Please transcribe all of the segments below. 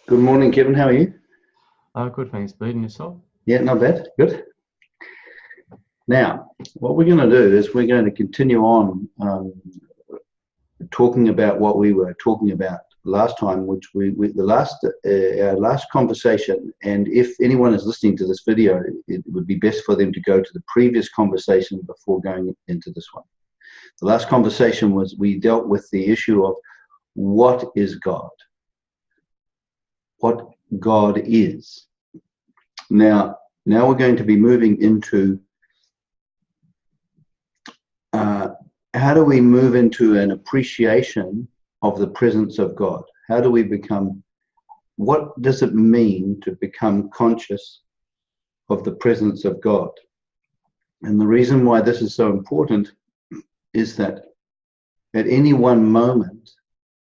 Good morning, Kevin. How are you? Good, thanks. Bede, and yourself? Yeah, not bad. Good. Now, what we're going to do is we're going to continue on talking about what we were talking about last time, which our last conversation. And if anyone is listening to this video, it would be best for them to go to the previous conversation before going into this one. The last conversation was we dealt with the issue of what is God, what God is. Now we're going to be moving into how do we move into an appreciation of the presence of God? How do we become, what does it mean to become conscious of the presence of God? And the reason why this is so important is that at any one moment,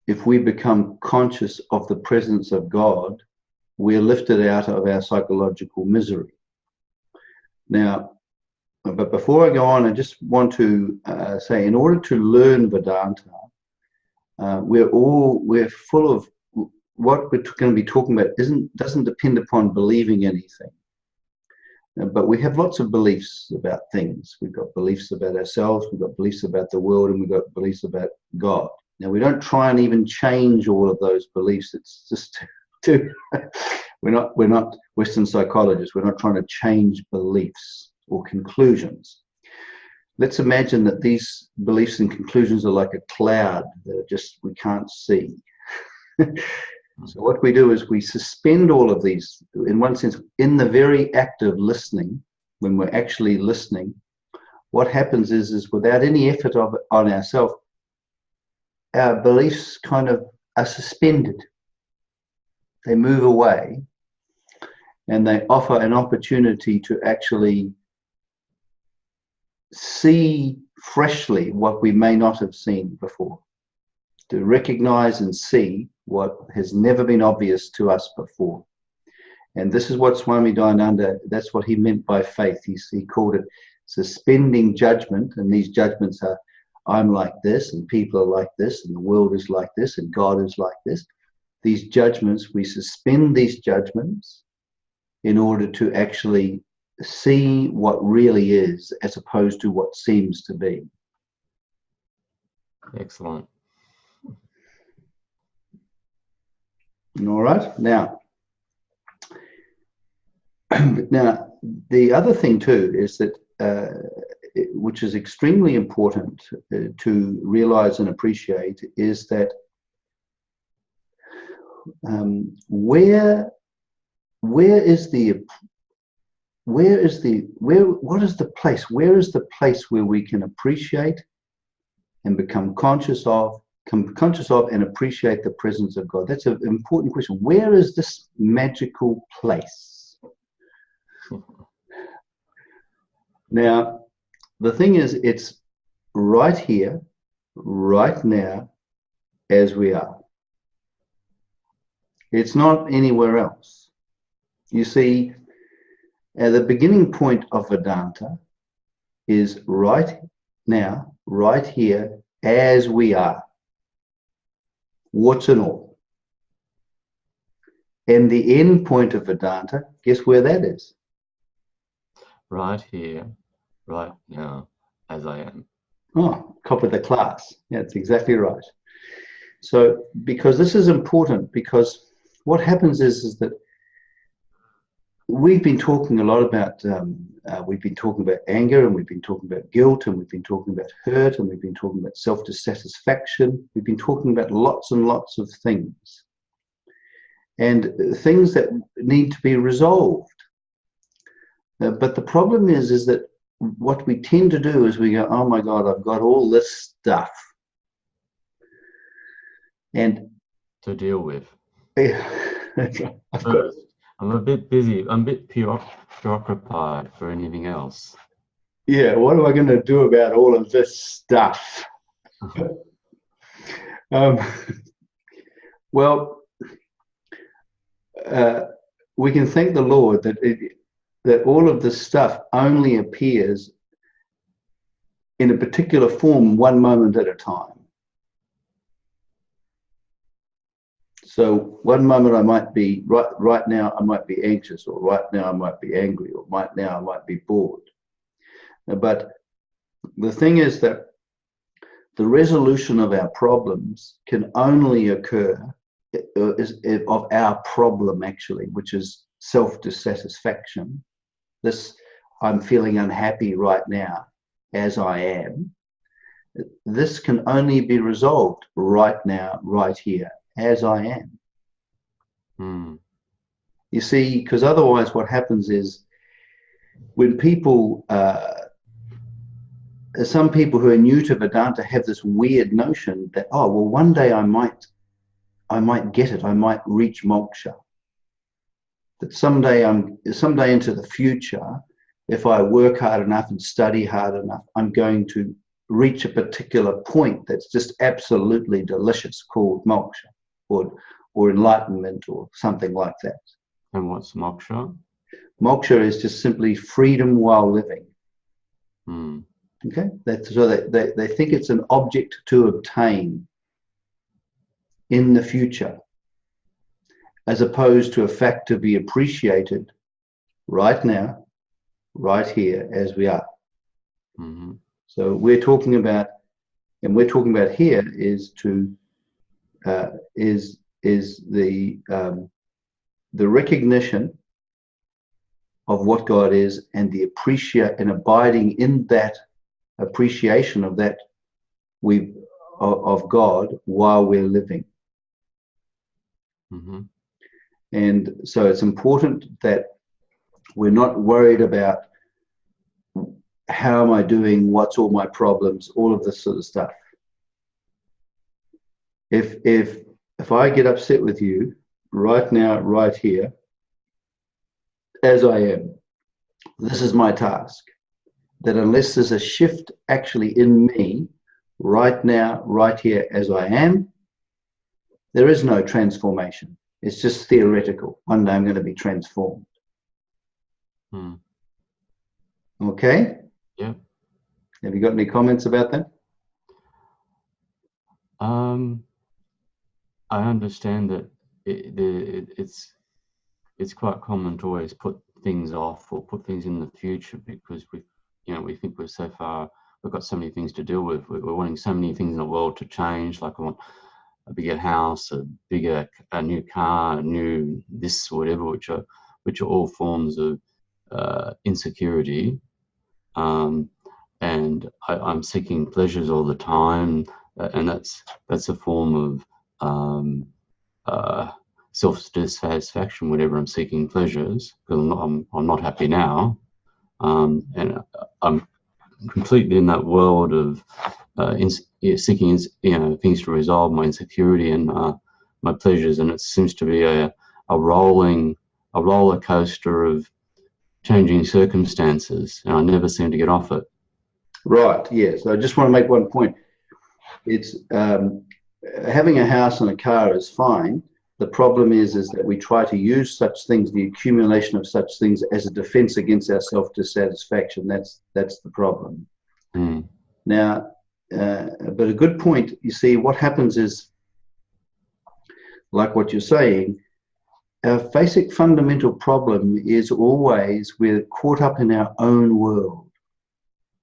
if we become conscious of the presence of God, we're lifted out of our psychological misery. Now, but before I go on, I just want to say, in order to learn Vedanta, we're full of what we're going to be talking about doesn't depend upon believing anything. But we have lots of beliefs about things. We've got beliefs about ourselves, we've got beliefs about the world, and we've got beliefs about God. Now, we don't try and even change all of those beliefs. It's just too we're not Western psychologists. We're not trying to change beliefs or conclusions. Let's imagine that these beliefs and conclusions are like a cloud that are just we can't see. So what we do is we suspend all of these, in one sense, in the very act of listening. When we're actually listening, what happens is without any effort on ourselves, our beliefs kind of are suspended. They move away, and they offer an opportunity to actually see freshly what we may not have seen before, to recognize and see what has never been obvious to us before. And this is what Swami Dayananda, that's what he meant by faith. He called it suspending judgment, and these judgments are, I'm like this, and people are like this, and the world is like this, and God is like this. These judgments, we suspend these judgments in order to actually see what really is as opposed to what seems to be. Excellent. All right. Now, the other thing too is that, which is extremely important to realize and appreciate, is that where is the place where we can appreciate and become conscious of and appreciate the presence of God? That's an important question. Where is this magical place? Now, the thing is, it's right here, right now, as we are. It's not anywhere else. You see, the beginning point of Vedanta is right now, right here, as we are. Warts and all. And the end point of Vedanta, guess where that is? Right here, right now, as I am. Oh, top of the class. Yeah, that's exactly right. So, because this is important, because what happens is that we've been talking a lot about, we've been talking about anger, and we've been talking about guilt, and we've been talking about hurt, and we've been talking about self-dissatisfaction. We've been talking about lots and lots of things, and things that need to be resolved. But the problem is that what we tend to do is we go, oh my God, I've got all this stuff. And to deal with. I've I'm a bit busy. I'm a bit preoccupied for anything else. Yeah, what am I going to do about all of this stuff? Well, we can thank the Lord that all of this stuff only appears in a particular form one moment at a time. So one moment I might be, right now I might be anxious, or right now I might be angry, or right now I might be bored. But the thing is that the resolution of our problems can only occur of our problem, actually, which is self-dissatisfaction. This, I'm feeling unhappy right now as I am. This can only be resolved right now, right here, as I am. You see, because otherwise what happens is when people, some people who are new to Vedanta have this weird notion that, oh, well, one day I might get it, I might reach moksha. That someday into the future, if I work hard enough and study hard enough, I'm going to reach a particular point that's just absolutely delicious, called moksha, or enlightenment, or something like that. And what's moksha? Moksha is just simply freedom while living. Okay, so they think it's an object to obtain in the future, as opposed to a fact to be appreciated right now, right here, as we are. So we're talking about, and we're talking about here is the recognition of what God is, and the and abiding in that appreciation of that of God while we're living. And so it's important that we're not worried about how am I doing, what's all my problems, all of this sort of stuff. If I get upset with you right now, right here, as I am, this is my task. That unless there's a shift actually in me, right now, right here, as I am, there is no transformation. It's just theoretical. One day I'm going to be transformed. Okay? Yeah. Have you got any comments about that? I understand that it's quite common to always put things off, or put things in the future, because we think we're so far, we've got so many things to deal with. We're wanting so many things in the world to change. Like I want a bigger house, a new car, a new this, whatever, which are all forms of insecurity. And I'm seeking pleasures all the time, and that's a form of self-dissatisfaction whenever I'm seeking pleasures, because I'm not happy now, and I'm completely in that world of seeking things to resolve my insecurity and my pleasures, and it seems to be a roller coaster of changing circumstances, and I never seem to get off it. Right. Yes. I just want to make one point. It's having a house and a car is fine. The problem is that we try to use such things, the accumulation of such things, as a defense against our self-dissatisfaction. That's the problem. Now, but a good point. You see, what happens is, like what you're saying, our basic fundamental problem is always we're caught up in our own world.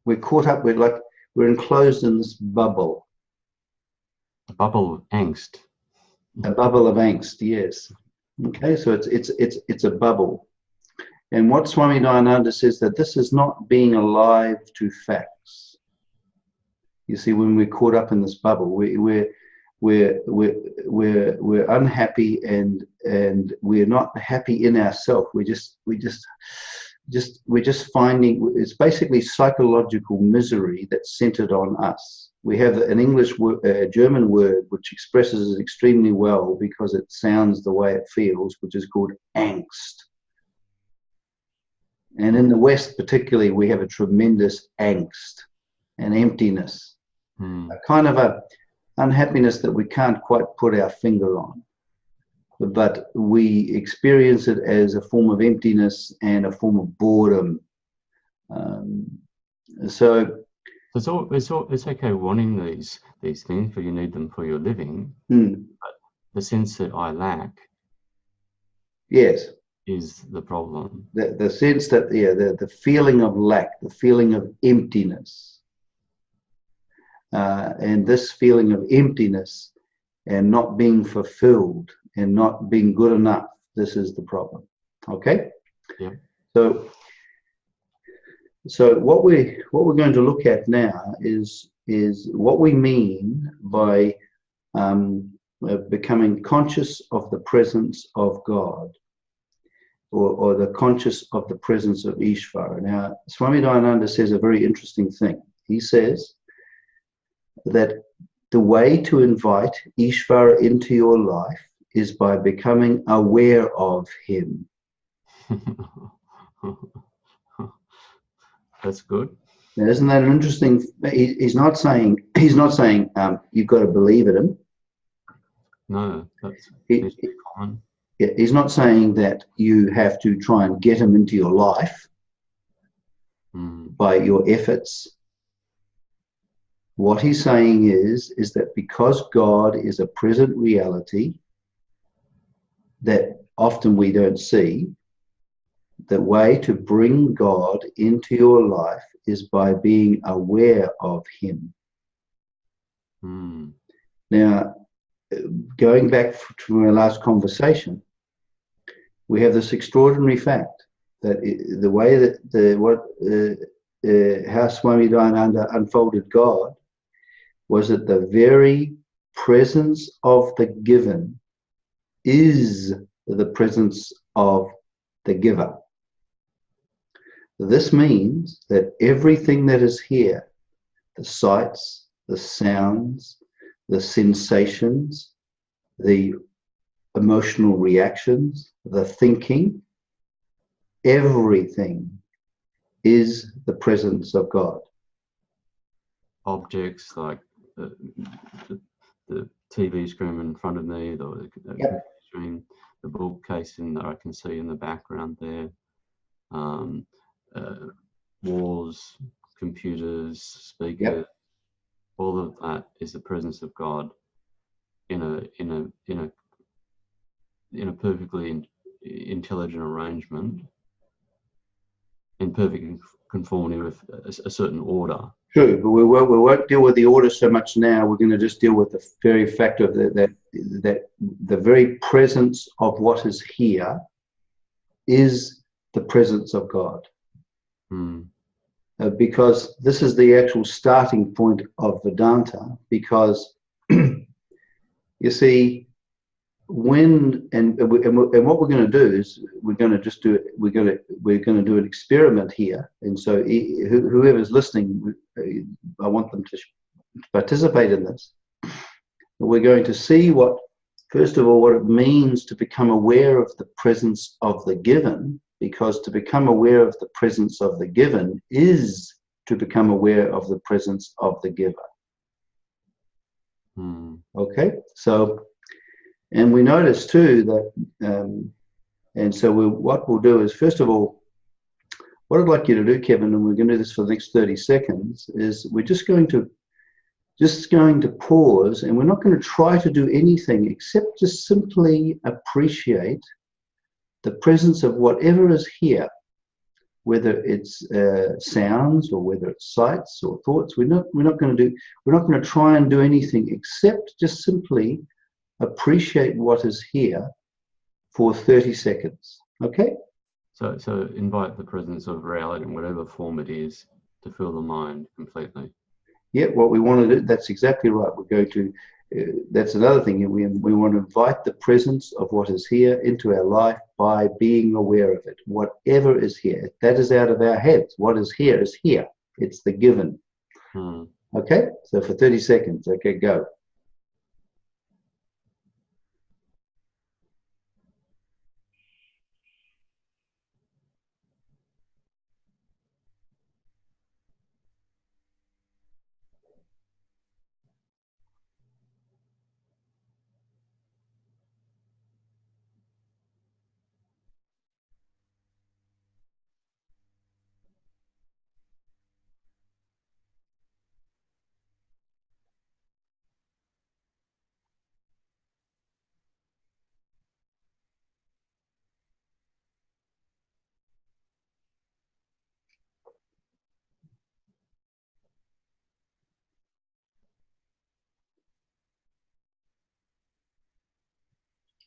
We're caught up, we're enclosed in this bubble. A bubble of angst. A bubble of angst, yes. Okay, so it's a bubble. And what Swami Dayananda says, that this is not being alive to facts. You see, when we're caught up in this bubble, we're unhappy, and we're not happy in ourselves. We're just finding, it's basically psychological misery that's centered on us. We have an English German word which expresses it extremely well, because it sounds the way it feels, which is called angst. And in the West particularly, we have a tremendous angst and emptiness, a kind of a unhappiness that we can't quite put our finger on. But we experience it as a form of emptiness and a form of boredom. So it's okay wanting these things, because you need them for your living. But the sense that I lack Yes. is the problem. The sense that, yeah, the feeling of lack, the feeling of emptiness. And this feeling of emptiness and not being fulfilled and not being good enough, this is the problem. Okay? Yeah. So what we're going to look at now is what we mean by becoming conscious of the presence of God, or the conscious of the presence of Ishvara. Now, Swami Dayananda says a very interesting thing. He says that the way to invite Ishvara into your life is by becoming aware of him. That's good. Now, isn't that an interesting? He's not saying you've got to believe in him. No, that's common. Yeah, he's not saying that you have to try and get him into your life by your efforts. What he's saying is that because God is a present reality that often we don't see, the way to bring God into your life is by being aware of him. Now, going back to our last conversation, we have this extraordinary fact that the way that how Swami Dayananda unfolded God was that the very presence of the given is the presence of the giver. This means that everything that is here, the sights, the sounds, the sensations, the emotional reactions, the thinking, everything is the presence of God. Objects like the TV screen in front of me, the computer screen, the bookcase that I can see in the background there, walls, computers, speakers, all of that is the presence of God in a perfectly intelligent arrangement, in perfect conformity with a certain order. True, but we won't deal with the order so much now. We're going to just deal with the very fact of that the very presence of what is here is the presence of God. Because this is the actual starting point of Vedanta, because you see, when and what we're going to do is we're going to do an experiment here, and so whoever's listening, I want them to participate in this. We're going to see first of all, what it means to become aware of the presence of the given, because to become aware of the presence of the given is to become aware of the presence of the giver. Okay, so. And we notice too that, and so what we'll do is, first of all, what I'd like you to do, Kevin, and we're going to do this for the next 30 seconds, is we're just going to pause, and we're not going to try to do anything except just simply appreciate the presence of whatever is here, whether it's sounds or whether it's sights or thoughts. We're not going to try and do anything except just simply appreciate what is here for 30 seconds. Okay? So invite the presence of reality in whatever form it is to fill the mind completely. Yeah, what we want to do, that's exactly right. We're going to, that's another thing. We want to invite the presence of what is here into our life by being aware of it. Whatever is here, that is out of our heads. What is here is here. It's the given. Okay? So for 30 seconds, okay, go.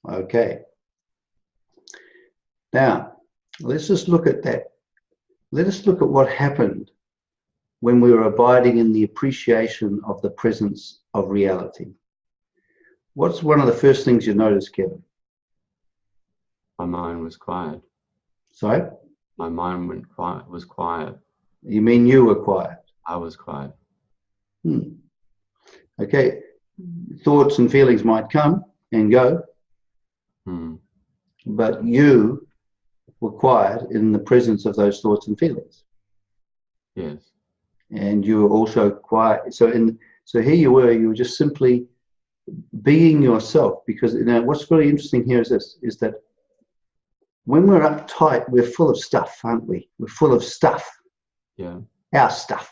Okay. Now, let's just look at that. Let us look at what happened when we were abiding in the appreciation of the presence of reality. What's one of the first things you noticed, Kevin? My mind was quiet. Sorry? My mind was quiet. You mean you were quiet? I was quiet. Okay. Thoughts and feelings might come and go, but you were quiet in the presence of those thoughts and feelings. Yes. And you were also quiet. So here you were just simply being yourself, because what's really interesting here is that when we're uptight, we're full of stuff, aren't we? We're full of stuff. Yeah. Our stuff.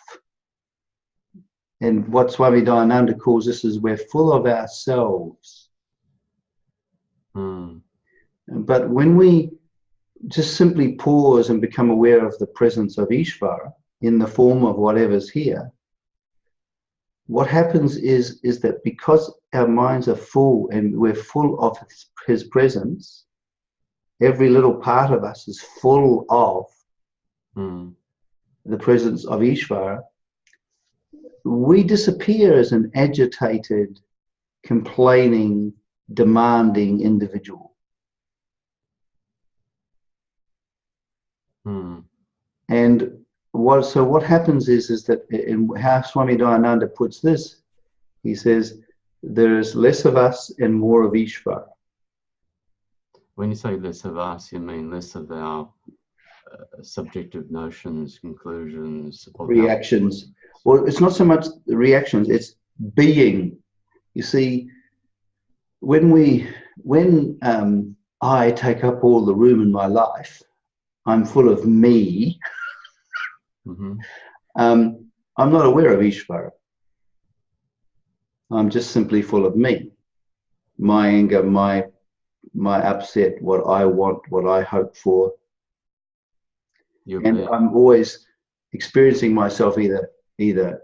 And what Swami Dayananda calls this is we're full of ourselves. But when we just simply pause and become aware of the presence of Ishvara in the form of whatever's here, what happens is that because our minds are full and we're full of his presence, every little part of us is full of the presence of Ishvara, we disappear as an agitated, complaining, demanding individual. And what happens is that in how Swami Dayananda puts this, he says, there is less of us and more of Ishvara. When you say less of us, you mean less of our subjective notions, conclusions, reactions. Well, it's not so much the reactions, it's being. You see, when I take up all the room in my life, I'm full of me. I'm not aware of Ishvara. I'm just simply full of me. My anger, my upset, what I want, what I hope for. I'm always experiencing myself either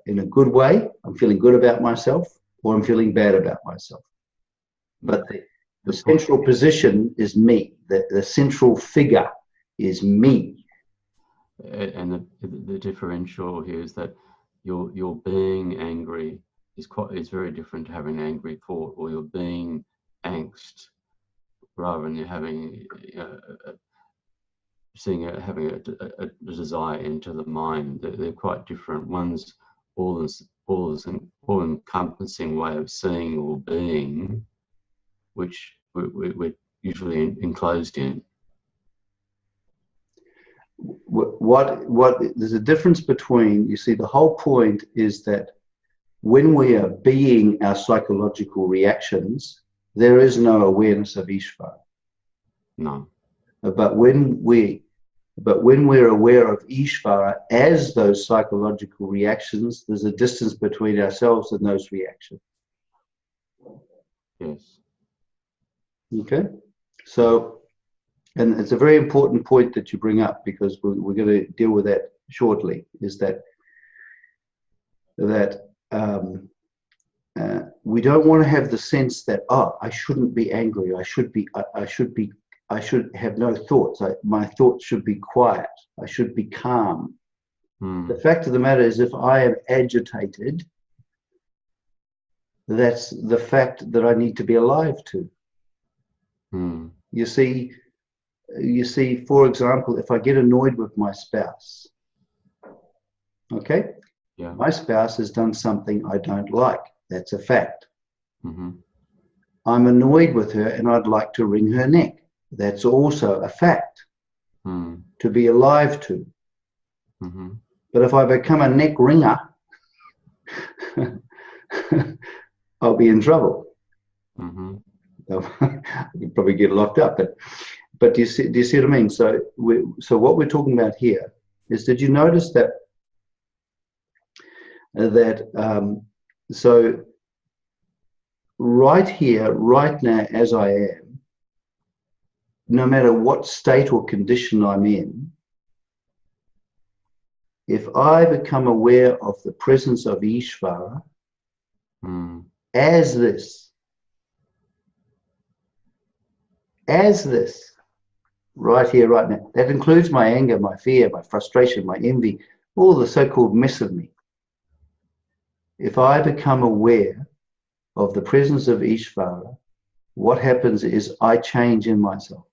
in a good way, I'm feeling good about myself, or I'm feeling bad about myself. But the central position is me. The central figure is me. And the differential here is that your being angry is very different to having an angry thought, or your being angst, rather than having having a desire into the mind. They're quite different. One's all encompassing way of seeing or being, which we're usually enclosed in. What there's a difference between, you see, the whole point is that when we are being our psychological reactions, there is no awareness of Ishvara. No. But when we're aware of Ishvara as those psychological reactions, there's a distance between ourselves and those reactions. Yes. Okay. So, and it's a very important point that you bring up, because we're going to deal with that shortly, is that we don't want to have the sense that, I shouldn't be angry. I should have no thoughts. My thoughts should be quiet. I should be calm. The fact of the matter is, if I am agitated, that's the fact that I need to be alive to. You see, for example, if I get annoyed with my spouse, okay? Yeah. My spouse has done something I don't like. That's a fact. I'm annoyed with her and I'd like to wring her neck. That's also a fact to be alive to. But if I become a neck wringer, I'll be in trouble. You'll probably get locked up. But do you see what I mean? So what we're talking about here is, did you notice that so right here, right now, as I am, no matter what state or condition I'm in, if I become aware of the presence of Ishvara as this, as this, right here, right now. That includes my anger, my fear, my frustration, my envy, all the so-called mess of me. If I become aware of the presence of Ishvara, what happens is I change in myself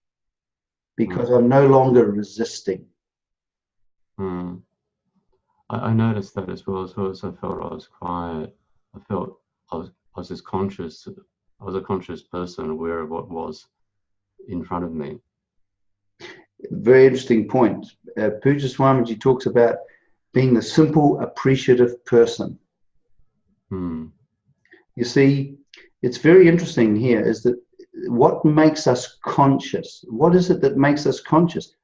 because I'm no longer resisting. I noticed that as well. As I felt I was quiet, I felt I was just conscious. I was a conscious person, aware of what was in front of me. Very interesting point. Pujya Swamiji talks about being the simple, appreciative person. You see, it's very interesting here is that what makes us conscious? What is it that makes us conscious?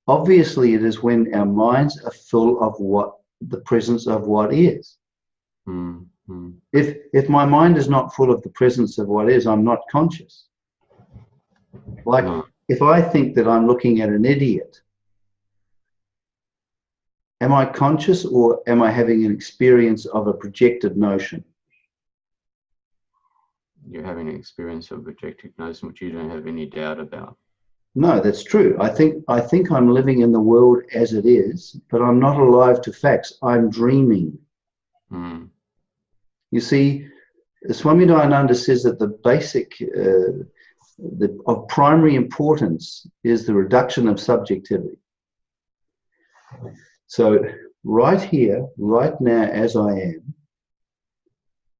Obviously, it is when our minds are full of what the presence of what is. If my mind is not full of the presence of what is, I'm not conscious. Like if I think that I'm looking at an idiot, am I conscious or am I having an experience of a projected notion? You're having an experience of projected notion which you don't have any doubt about. No, that's true. I think I'm living in the world as it is, but I'm not alive to facts. I'm dreaming. You see, Swami Dayananda says that the basic, of primary importance is the reduction of subjectivity. So right here, right now, as I am,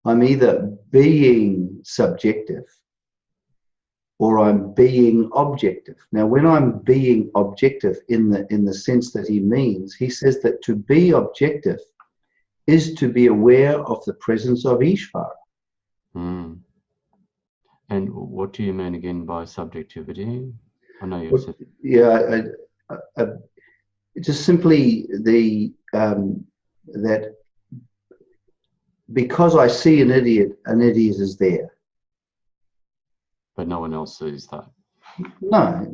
I'm either being subjective or I'm being objective. Now, when I'm being objective in the sense that he means, he says that to be objective is to be aware of the presence of Ishvara. And what do you mean again by subjectivity? I know you said. Yeah, just simply that because I see an idiot is there. But no one else sees that. No,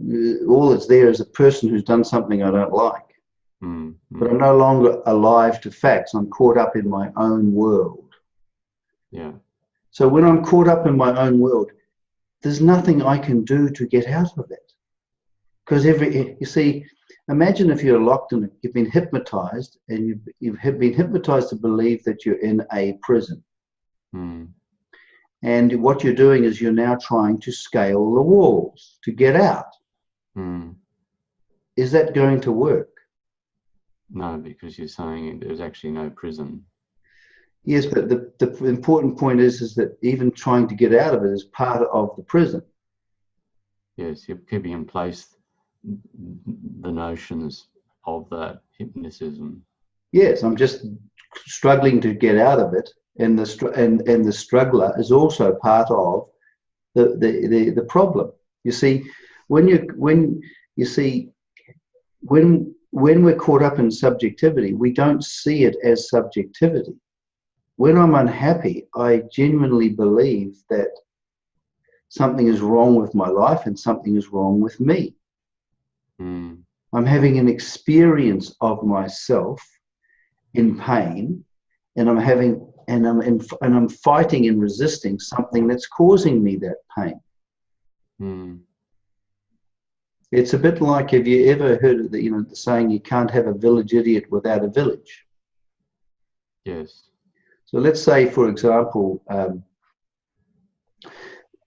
all that's there is a person who's done something I don't like. But I'm no longer alive to facts. I'm caught up in my own world. Yeah. So when I'm caught up in my own world, there's nothing I can do to get out of it. Because you see, imagine if you're locked in, you've been hypnotized, and you've been hypnotized to believe that you're in a prison. And what you're doing is you're now trying to scale the walls to get out. Is that going to work? No, because you're saying there's actually no prison. Yes, but the important point is that even trying to get out of it is part of the prison. Yes, you're keeping in place the notions of that hypnotism. Yes, I'm just struggling to get out of it, and the struggler is also part of the problem. You see, when we're caught up in subjectivity, we don't see it as subjectivity. When I'm unhappy, I genuinely believe that something is wrong with my life and something is wrong with me. I'm having an experience of myself in pain, and I'm fighting and resisting something that's causing me that pain. It's a bit like, have you ever heard of the saying, you can't have a village idiot without a village? Yes. So let's say, for example,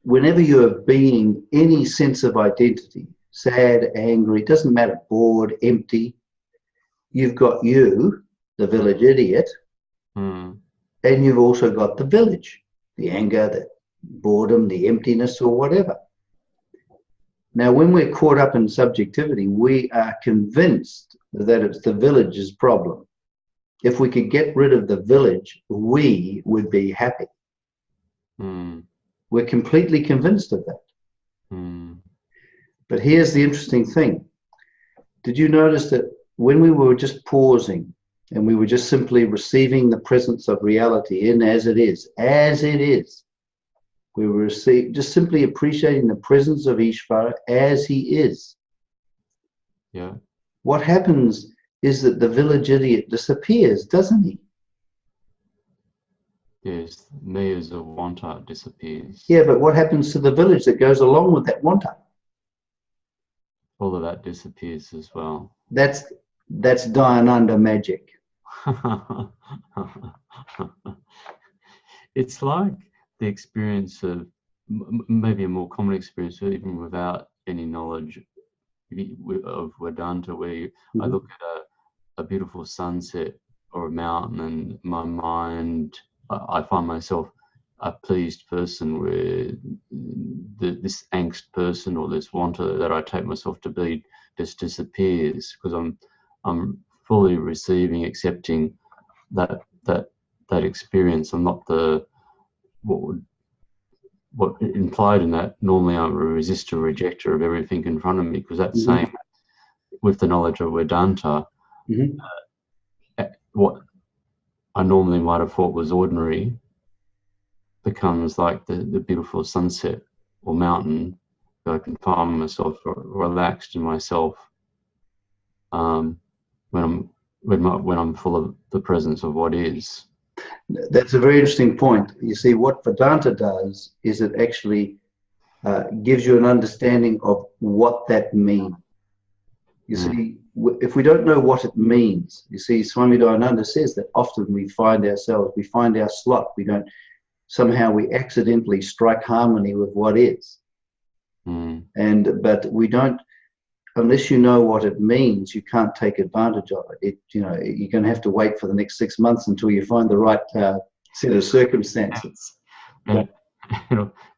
whenever you're being any sense of identity, sad, angry, it doesn't matter, bored, empty, you've got you, the village idiot, and you've also got the village, the anger, the boredom, the emptiness, or whatever. Now, when we're caught up in subjectivity, we are convinced that it's the village's problem. If we could get rid of the village, we would be happy. We're completely convinced of that. But here's the interesting thing. Did you notice that when we were just pausing and we were just simply receiving the presence of reality in as it is, we were just simply appreciating the presence of Ishvara as he is. Yeah. What happens is that the village idiot disappears, doesn't he? Yes, me as a wanter disappears. Yeah, but what happens to the village that goes along with that wanter? all of that disappears as well. That's Dayananda magic. It's like the experience of maybe a more common experience, even without any knowledge of Vedanta, where I look at a beautiful sunset or a mountain, and my mind, I find myself a pleased person, where this angst person or this wanter that I take myself to be just disappears, because I'm fully receiving, accepting that experience. I'm not what implied in that. Normally I'm a resistor, rejecter of everything in front of me, because that's same with the knowledge of Vedanta. What I normally might have thought was ordinary becomes like the beautiful sunset or mountain that I can find myself relaxed in myself when I'm full of the presence of what is. That's a very interesting point. You see, what Vedanta does is it actually gives you an understanding of what that means. You see, if we don't know what it means, you see, Swami Dayananda says that often we find our slot. Somehow we accidentally strike harmony with what is. But we don't, unless you know what it means, you can't take advantage of it. You're going to have to wait for the next 6 months until you find the right set of circumstances. And,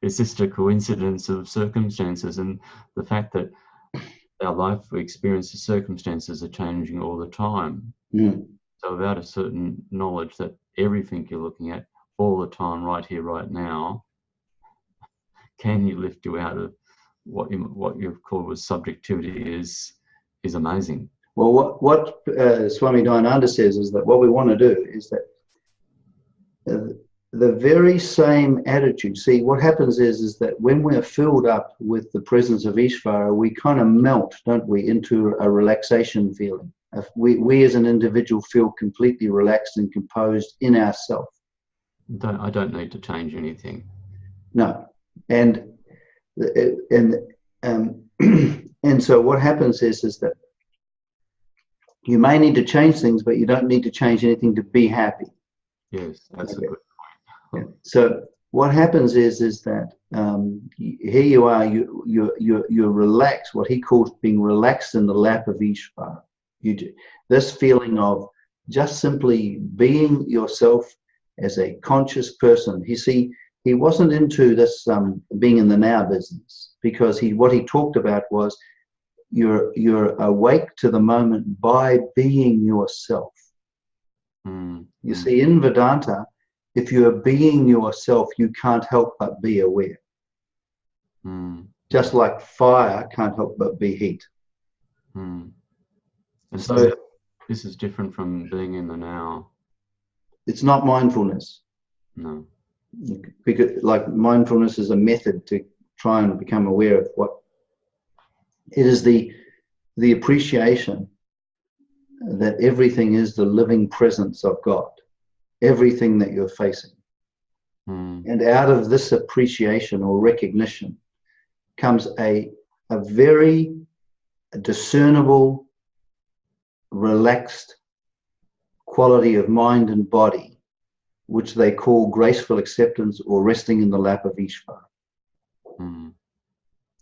it's just a coincidence of circumstances, and the fact that our life experiences, circumstances are changing all the time. So without a certain knowledge that everything you're looking at all the time, right here, right now, can you lift you out of what you've called was subjectivity is amazing. Well, what Swami Dayananda says is that what we want to do is that the very same attitude. See, what happens is that when we're filled up with the presence of Ishvara, we kind of melt, don't we, into a relaxation feeling. We as an individual feel completely relaxed and composed in ourself. I don't need to change anything. No, and so what happens is that you may need to change things, but you don't need to change anything to be happy. Yes, that's a good point. Yeah. So what happens is that here you are, you're relaxed. What he calls being relaxed in the lap of Ishvara. This feeling of just simply being yourself as a conscious person. You see, he wasn't into this being in the now business, because what he talked about was you're awake to the moment by being yourself. You see, in Vedanta, if you're being yourself, you can't help but be aware. Just like fire can't help but be heat. And so this is different from being in the now. It's not mindfulness. No. Because like mindfulness is a method to try and become aware of what it is, the appreciation that everything is the living presence of God, everything that you're facing. And out of this appreciation or recognition comes a very discernible, relaxed quality of mind and body, which they call graceful acceptance or resting in the lap of Ishvara.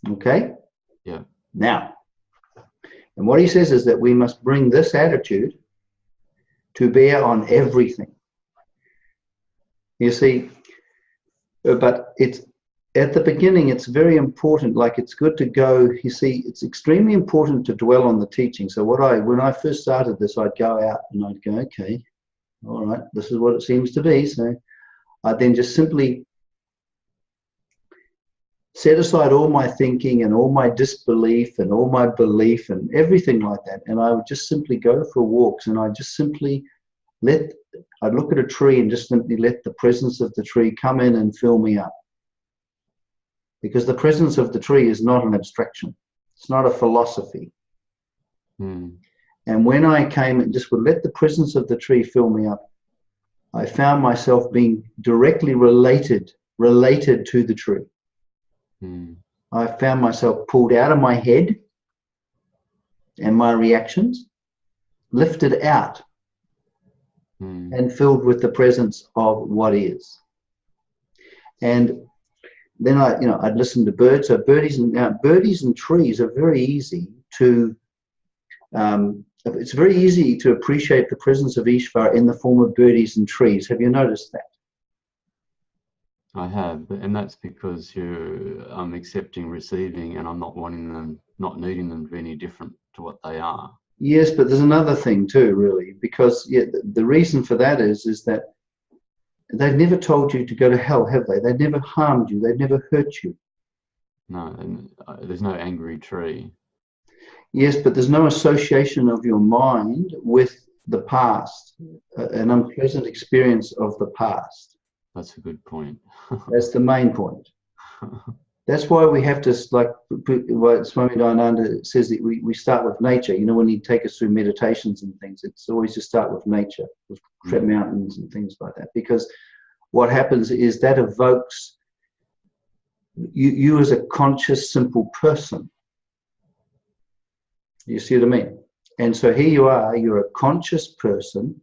Okay? Yeah. Now, and what he says is that we must bring this attitude to bear on everything. You see, but it's at the beginning, it's very important, like it's good to go, you see, it's extremely important to dwell on the teaching. So when I first started this, I'd go out and I'd go, okay, all right, this is what it seems to be. So I'd then just simply set aside all my thinking and all my disbelief and all my belief and everything like that. And I would just simply go for walks, and I'd just simply I'd look at a tree and just simply let the presence of the tree come in and fill me up. Because the presence of the tree is not an abstraction. It's not a philosophy. And when I came and just would let the presence of the tree fill me up, I found myself being directly related to the tree. I found myself pulled out of my head and my reactions lifted out and filled with the presence of what is. And then I'd listen to birds. So birdies and trees are very easy to. It's very easy to appreciate the presence of Ishvara in the form of birdies and trees. Have you noticed that? I have, and that's because I'm accepting, receiving, and I'm not wanting them, not needing them to be any different to what they are. Yes, but there's another thing too, really, because the reason for that is that they've never told you to go to hell, have they? They've never harmed you. They've never hurt you. No, and there's no angry tree. Yes, but there's no association of your mind with the past, an unpleasant experience of the past. That's a good point. That's the main point. That's why we have to, like what Swami Dayananda says, that we start with nature. You know, when he take us through meditations and things, it's always to start with nature, with mountains and things like that. Because what happens is that evokes you as a conscious, simple person. You see what I mean? And so here you are, you're a conscious person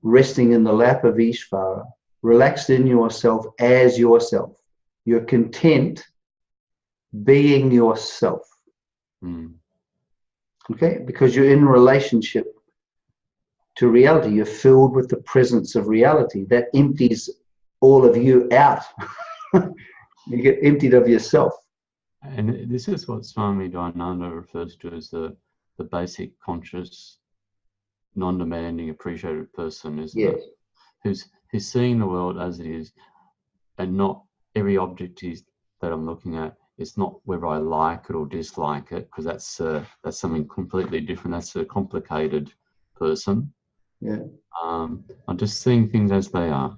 resting in the lap of Ishvara, relaxed in yourself as yourself. You're content being yourself. Okay? Because you're in relationship to reality. You're filled with the presence of reality. That empties all of you out. You get emptied of yourself. And this is what Swami Dayananda refers to as the basic conscious, non-demanding, appreciative person, isn't it? Who's seeing the world as it is, and not every object that I'm looking at. It's not whether I like it or dislike it, because that's something completely different. That's a complicated person. Yeah. I'm just seeing things as they are.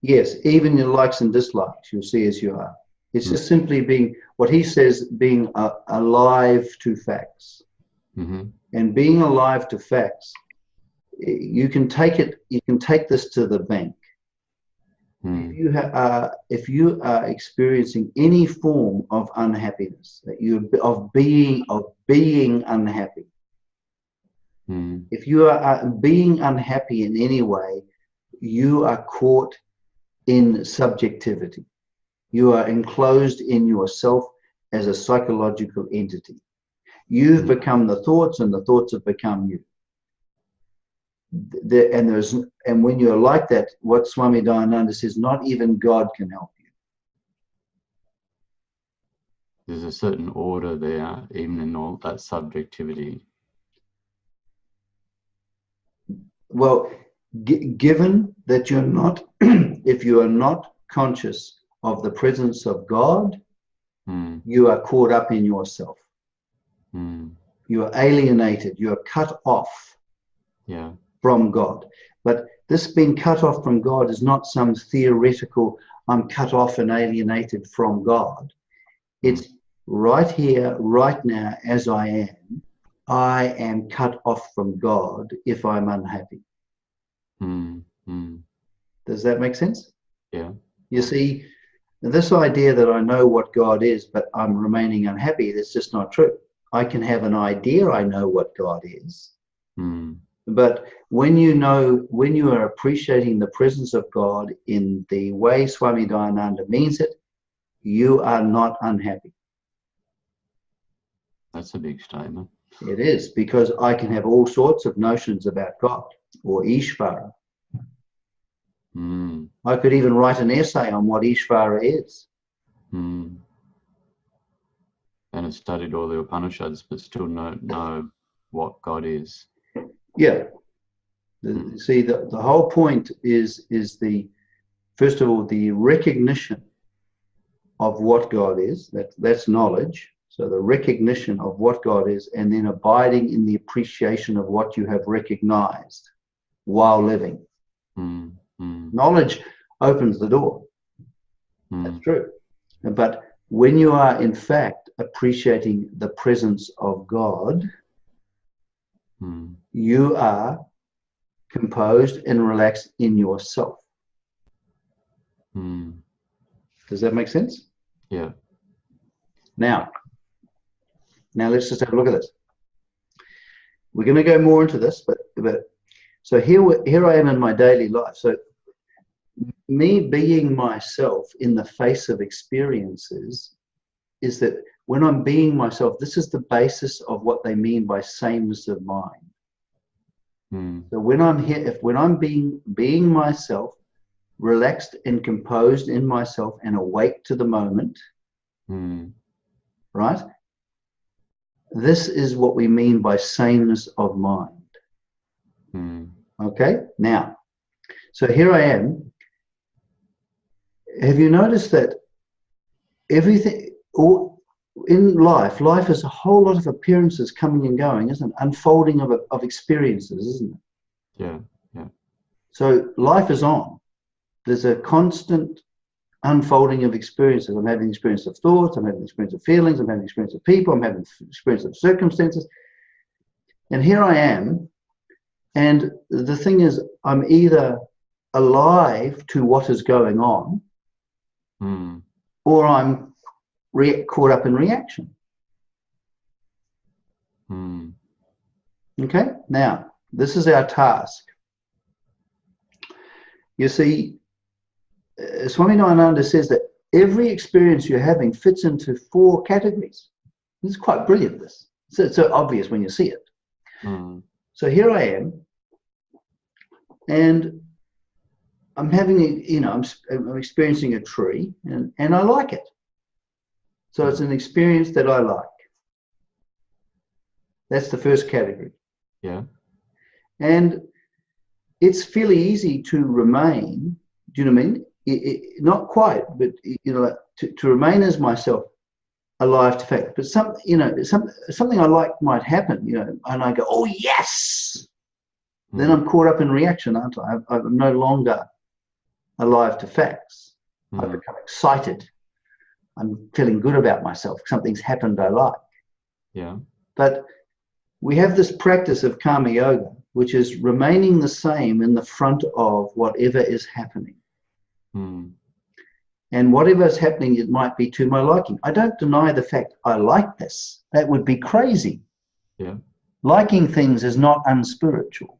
Yes, even your likes and dislikes, you'll see as you are. It's just simply being, what he says, being alive to facts. And being alive to facts, you can take this to the bank. If you are experiencing any form of unhappiness, of being unhappy, if you are being unhappy in any way, you are caught in subjectivity. You are enclosed in yourself as a psychological entity. You've become the thoughts, and the thoughts have become you. And when you're like that, what Swami Dayananda says, not even God can help you. There's a certain order there, even in all that subjectivity. Well, given that you're not, if you are not conscious of the presence of God, you are caught up in yourself. You are alienated. You are cut off from God. But this being cut off from God is not some theoretical, I'm cut off and alienated from God. It's right here, right now, as I am cut off from God if I'm unhappy. Does that make sense? Yeah. You see, this idea that I know what God is, but I'm remaining unhappy, that's just not true. I can have an idea I know what God is. But when you are appreciating the presence of God in the way Swami Dayananda means it, you are not unhappy. That's a big statement. It is, because I can have all sorts of notions about God or Ishvara. I could even write an essay on what Ishvara is. And have studied all the Upanishads, but still know what God is. Yeah. See, the whole point is first of all, the recognition of what God is. That's knowledge. So the recognition of what God is, and then abiding in the appreciation of what you have recognized while living. Knowledge opens the door. That's true. But when you are in fact appreciating the presence of God, you are composed and relaxed in yourself. Does that make sense? Yeah. Now, Now let's just have a look at this. We're going to go more into this, but so here I am in my daily life. So me being myself in the face of experiences is that when I'm being myself, this is the basis of what they mean by sameness of mind. So when I'm here, when I'm being myself, relaxed and composed in myself and awake to the moment, right? This is what we mean by sameness of mind. Okay, now, so here I am. Have you noticed that everything in life is a whole lot of appearances coming and going, isn't it? Unfolding of experiences, isn't it? Yeah. So life is on. There's a constant unfolding of experiences. I'm having experience of thoughts, I'm having experience of feelings, I'm having experience of people, I'm having experience of circumstances. And here I am. And the thing is, I'm either alive to what is going on, or I'm caught up in reaction. Okay, now this is our task. You see, Swami Dayananda says that every experience you're having fits into 4 categories. This is quite brilliant, this. It's so obvious when you see it. So here I am, and I'm having, I'm experiencing a tree, and I like it. So it's an experience that I like. That's the first category. Yeah. And it's fairly easy to remain, do you know what I mean? Not quite, but to remain as myself, alive to fact. But something I like might happen, and I go, oh yes. Then I'm caught up in reaction, aren't I? I'm no longer alive to facts. I become excited. I'm feeling good about myself. Something's happened I like. Yeah. But we have this practice of karma yoga, which is remaining the same in the front of whatever is happening. And whatever is happening, it might be to my liking. I don't deny the fact I like this. That would be crazy. Yeah. Liking things is not unspiritual.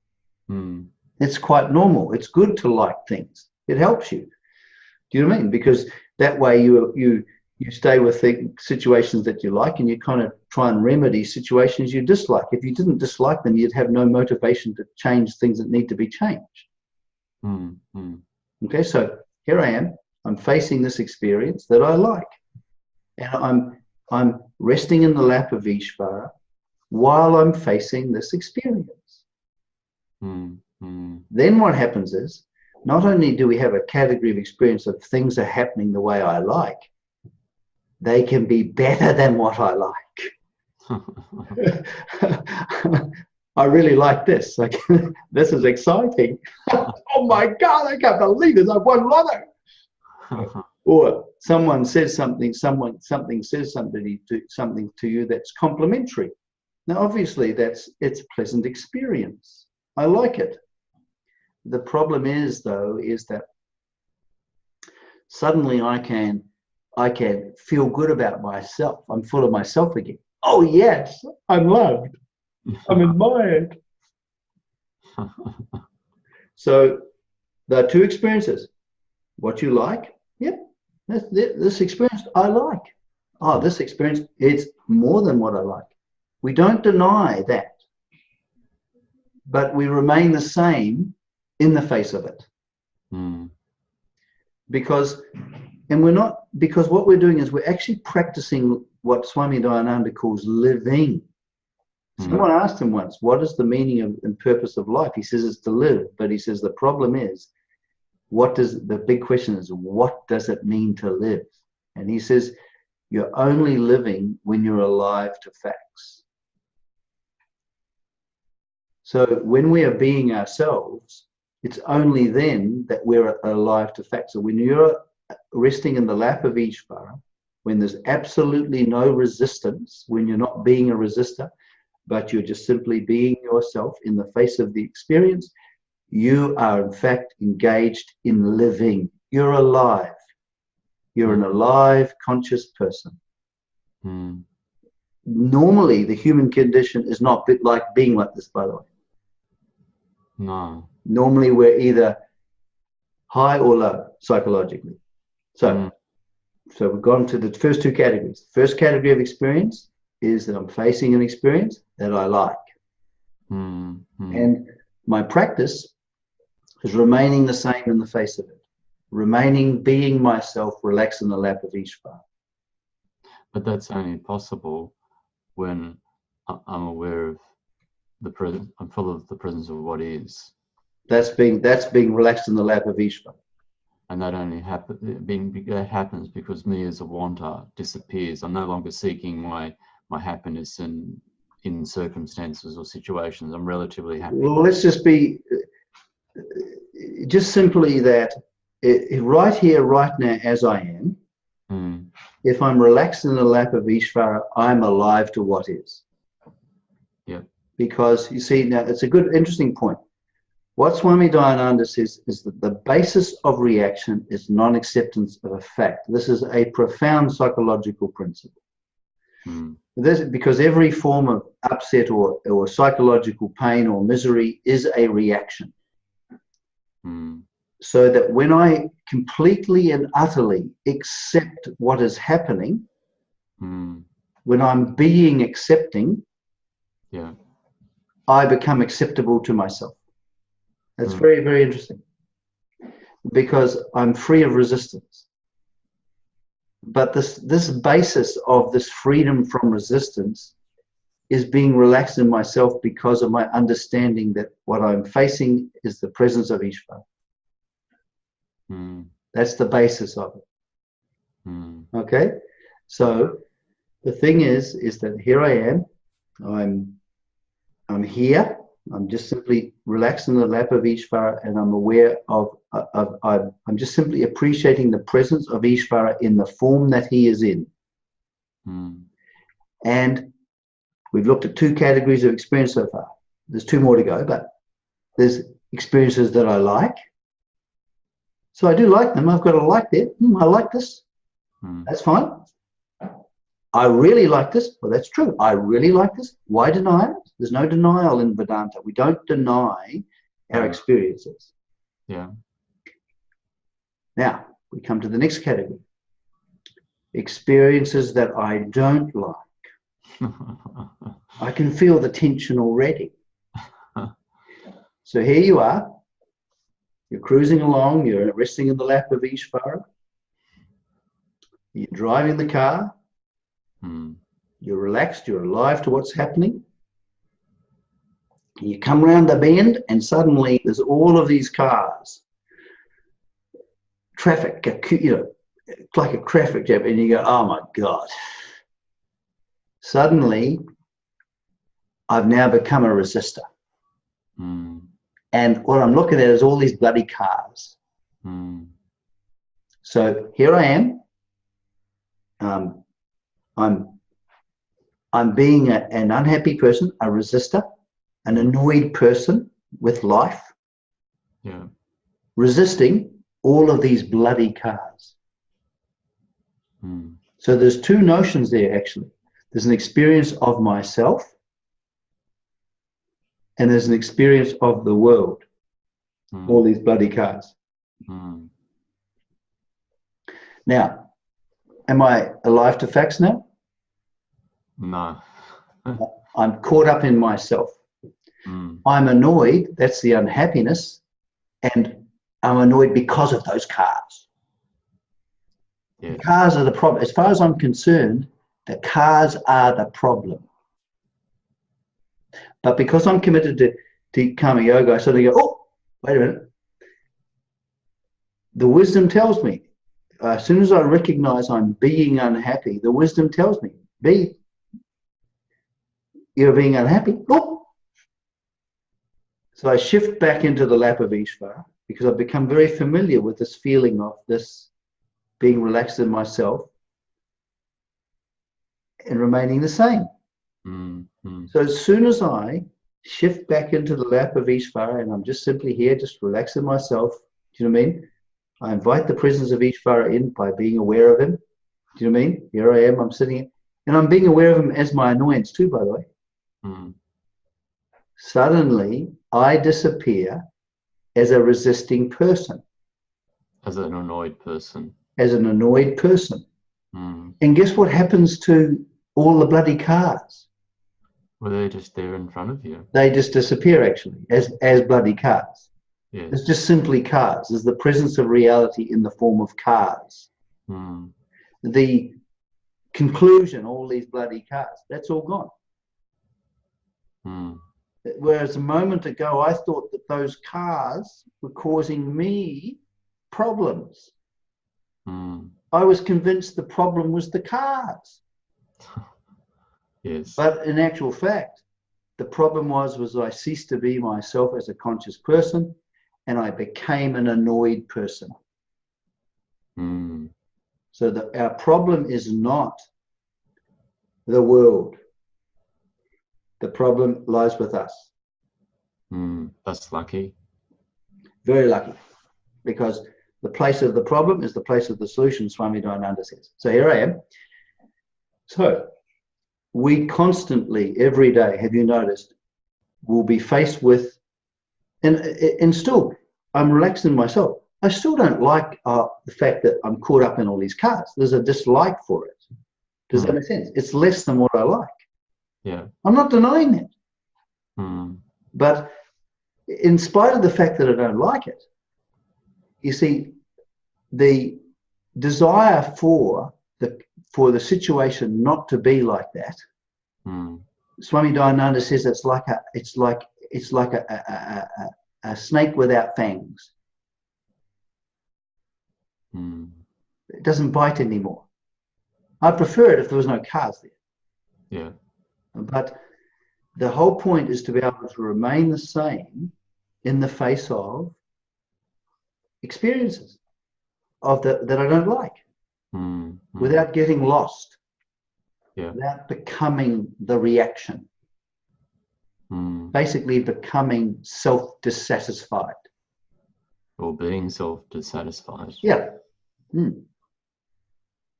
It's quite normal. It's good to like things. It helps you. Do you know what I mean? Because that way you stay with the situations that you like, and you kind of try and remedy situations you dislike. If you didn't dislike them, you'd have no motivation to change things that need to be changed. Okay, so here I am. I'm facing this experience that I like, and I'm resting in the lap of Ishvara while I'm facing this experience. Then what happens is, not only do we have a category of experience of things are happening the way I like, they can be better than what I like. I really like this. Like, this is exciting. Oh my God, I can't believe this. I've won lotto. Or someone says something, something says something to you that's complimentary. Now, obviously, it's a pleasant experience. I like it. The problem is, though, is that suddenly I can feel good about myself. I'm full of myself again. Oh yes, I'm loved. I'm admired. So there are 2 experiences. What you like, yep, this experience I like. Oh, this experience, it's more than what I like. We don't deny that, but we remain the same in the face of it. Because what we're doing is we're actually practicing what Swami Dayananda calls living. Someone asked him once, what is the meaning and purpose of life? He says it's to live, but he says the problem is, the big question is, what does it mean to live? And he says, you're only living when you're alive to facts. So when we are being ourselves, it's only then that we're alive to facts. So when you're resting in the lap of Ishvara, when there's absolutely no resistance, when you're not being a resistor, but you're just simply being yourself in the face of the experience, you are in fact engaged in living. You're alive. You're an alive, conscious person. normally the human condition is not like being like this, by the way. No. Normally we're either high or low psychologically. So we've gone to the first two categories. The first category of experience is that I'm facing an experience that I like. And my practice is remaining the same in the face of it. Remaining being myself, relaxed in the lap of Ishvara. But that's only possible when I'm aware of the present. I'm full of the presence of what is. That's being relaxed in the lap of Ishvara. And that only happens because me as a wanter disappears. I'm no longer seeking my happiness in circumstances or situations. I'm relatively happy. Well, let's just be just simply that right here, right now, as I am, if I'm relaxed in the lap of Ishvara, I'm alive to what is. Yeah. Because you see, now it's a good, interesting point. What Swami Dayananda says is that the basis of reaction is non-acceptance of a fact. This is a profound psychological principle. Because every form of upset or psychological pain or misery is a reaction. So that when I completely and utterly accept what is happening, when I'm being accepting, I become acceptable to myself. That's very, very interesting, because I'm free of resistance. But this basis of this freedom from resistance is being relaxed in myself because of my understanding that what I'm facing is the presence of Ishvara. That's the basis of it. Okay? So the thing is that here I am. I'm here. I'm just simply relaxed in the lap of Ishvara, and I'm aware I'm just simply appreciating the presence of Ishvara in the form that he is in. And we've looked at two categories of experience so far. There's two more to go, but there's experiences that I like. So I do like them. I've got a like there. I like this. That's fine. I really like this. Well, that's true. I really like this. Why deny it? There's no denial in Vedanta. We don't deny our experiences. Yeah. Now, we come to the next category. Experiences that I don't like. I can feel the tension already. So here you are. You're cruising along. You're resting in the lap of Ishvara. You're driving the car. You're relaxed. You're alive to what's happening. You come round the bend, and suddenly there's all of these cars. Traffic, it's like a traffic jam, and you go, oh my God. Suddenly, I've now become a resistor. And what I'm looking at is all these bloody cars. So here I am. I'm being an unhappy person, a resistor, an annoyed person with life, resisting all of these bloody cars. So there's two notions there, actually. There's an experience of myself, and there's an experience of the world, all these bloody cars. Now, am I alive to facts now? No. I'm caught up in myself. I'm annoyed, that's the unhappiness, and I'm annoyed because of those cars. The cars are the problem. As far as I'm concerned, the cars are the problem. But because I'm committed to Karma Yoga, I suddenly go, oh, wait a minute. The wisdom tells me, as soon as I recognize I'm being unhappy, the wisdom tells me, B, you're being unhappy. Oh. So I shift back into the lap of Ishvara because I've become very familiar with this feeling of this being relaxed in myself and remaining the same. So as soon as I shift back into the lap of Ishvara and I'm just simply here, just relaxing myself, do you know what I mean? I invite the presence of Ishvara in by being aware of him. Do you know what I mean? Here I am, I'm sitting. and I'm being aware of them as my annoyance too, by the way. Mm. Suddenly, I disappear as a resisting person. As an annoyed person. As an annoyed person. Mm. And guess what happens to all the bloody cars? Well, they're just there in front of you. They just disappear, actually, as bloody cars. Yes. It's just simply cars. There's the presence of reality in the form of cars. Mm. The conclusion, all these bloody cars, that's all gone. Mm. Whereas a moment ago, I thought that those cars were causing me problems. Mm. I was convinced the problem was the cars. Yes. But in actual fact, the problem was I ceased to be myself as a conscious person, and I became an annoyed person. Mm. So that our problem is not the world. The problem lies with us. Mm. That's lucky. Very lucky. Because the place of the problem is the place of the solution, Swami Dayananda says. So here I am. So we constantly, every day, have you noticed, will be faced with, and still, I'm relaxing myself. I still don't like the fact that I'm caught up in all these cars. There's a dislike for it. Does that make sense? It's less than what I like. Yeah. I'm not denying that. Mm. But in spite of the fact that I don't like it, you see, the desire for the situation not to be like that. Mm. Swami Dayananda says it's like a snake without fangs. Mm. It doesn't bite anymore. I'd prefer it if there was no cars there. Yeah. But the whole point is to be able to remain the same in the face of experiences that I don't like, without getting lost, without becoming the reaction, basically becoming self-dissatisfied. Or being self-dissatisfied. Yeah.